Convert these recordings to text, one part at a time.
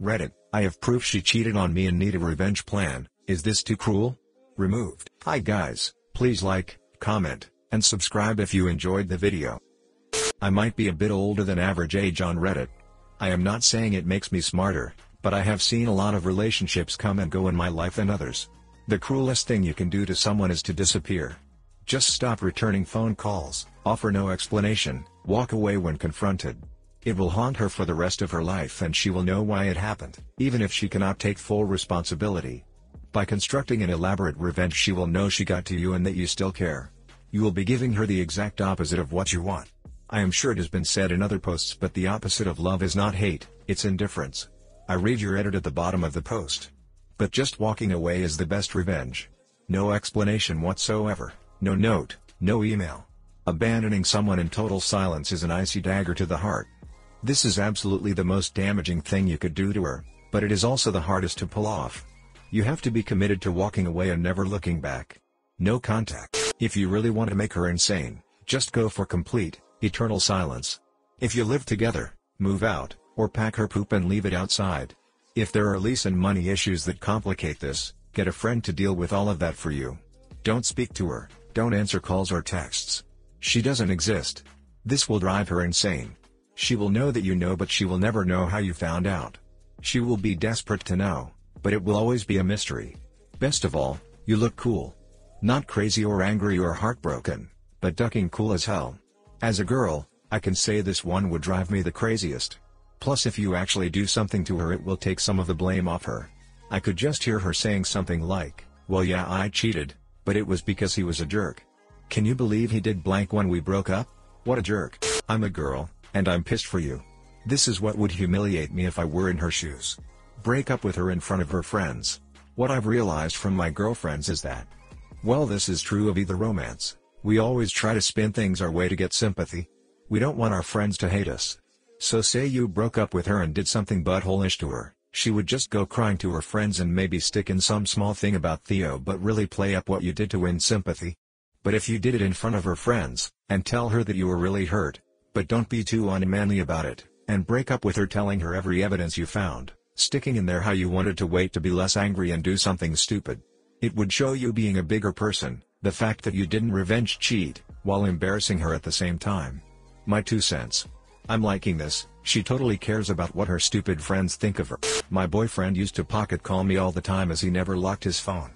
Reddit, I have proof she cheated on me and need a revenge plan. Is this too cruel? Removed. Hi guys, please like, comment, and subscribe if you enjoyed the video. I might be a bit older than average age on Reddit. I am not saying it makes me smarter, but I have seen a lot of relationships come and go in my life and others. The cruelest thing you can do to someone is to disappear. Just stop returning phone calls, offer no explanation, walk away when confronted. It will haunt her for the rest of her life and she will know why it happened, even if she cannot take full responsibility. By constructing an elaborate revenge she will know she got to you and that you still care. You will be giving her the exact opposite of what you want. I am sure it has been said in other posts, but the opposite of love is not hate, it's indifference. I read your edit at the bottom of the post. But just walking away is the best revenge. No explanation whatsoever, no note, no email. Abandoning someone in total silence is an icy dagger to the heart. This is absolutely the most damaging thing you could do to her, but it is also the hardest to pull off. You have to be committed to walking away and never looking back. No contact. If you really want to make her insane, just go for complete, eternal silence. If you live together, move out, or pack her poop and leave it outside. If there are lease and money issues that complicate this, get a friend to deal with all of that for you. Don't speak to her, don't answer calls or texts. She doesn't exist. This will drive her insane. She will know that you know, but she will never know how you found out. She will be desperate to know, but it will always be a mystery. Best of all, you look cool. Not crazy or angry or heartbroken, but ducking cool as hell. As a girl, I can say this one would drive me the craziest. Plus if you actually do something to her it will take some of the blame off her. I could just hear her saying something like, well yeah I cheated, but it was because he was a jerk. Can you believe he did blank when we broke up? What a jerk. I'm a girl, and I'm pissed for you. This is what would humiliate me if I were in her shoes. Break up with her in front of her friends. What I've realized from my girlfriends is that, well, this is true of either romance. We always try to spin things our way to get sympathy. We don't want our friends to hate us. So say you broke up with her and did something butthole-ish to her, she would just go crying to her friends and maybe stick in some small thing about Theo but really play up what you did to win sympathy. But if you did it in front of her friends, and tell her that you were really hurt, but don't be too unmanly about it, and break up with her telling her every evidence you found, sticking in there how you wanted to wait to be less angry and do something stupid. It would show you being a bigger person, the fact that you didn't revenge cheat, while embarrassing her at the same time. My 2 cents. I'm liking this, she totally cares about what her stupid friends think of her. My boyfriend used to pocket call me all the time as he never locked his phone.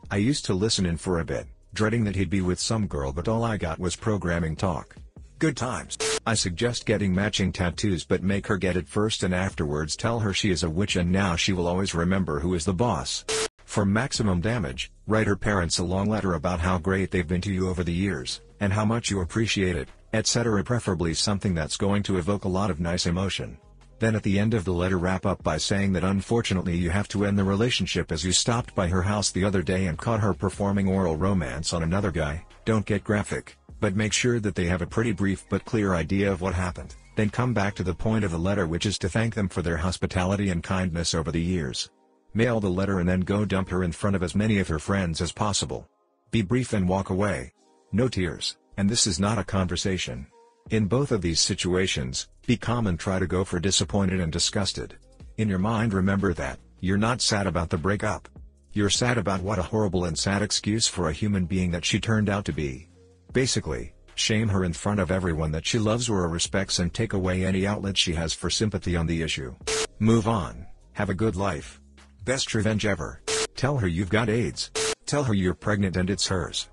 I used to listen in for a bit, dreading that he'd be with some girl, but all I got was programming talk. Good times. I suggest getting matching tattoos, but make her get it first and afterwards tell her she is a witch and now she will always remember who is the boss. For maximum damage, write her parents a long letter about how great they've been to you over the years, and how much you appreciate it, etc. Preferably something that's going to evoke a lot of nice emotion. Then at the end of the letter wrap up by saying that unfortunately you have to end the relationship as you stopped by her house the other day and caught her performing oral romance on another guy. Don't get graphic, but make sure that they have a pretty brief but clear idea of what happened. Then come back to the point of the letter, which is to thank them for their hospitality and kindness over the years. Mail the letter and then go dump her in front of as many of her friends as possible. Be brief and walk away. No tears, and this is not a conversation. In both of these situations, be calm and try to go for disappointed and disgusted. In your mind remember that, you're not sad about the breakup. You're sad about what a horrible and sad excuse for a human being that she turned out to be. Basically, shame her in front of everyone that she loves or respects and take away any outlet she has for sympathy on the issue. Move on, have a good life. Best revenge ever. Tell her you've got AIDS. Tell her you're pregnant and it's hers.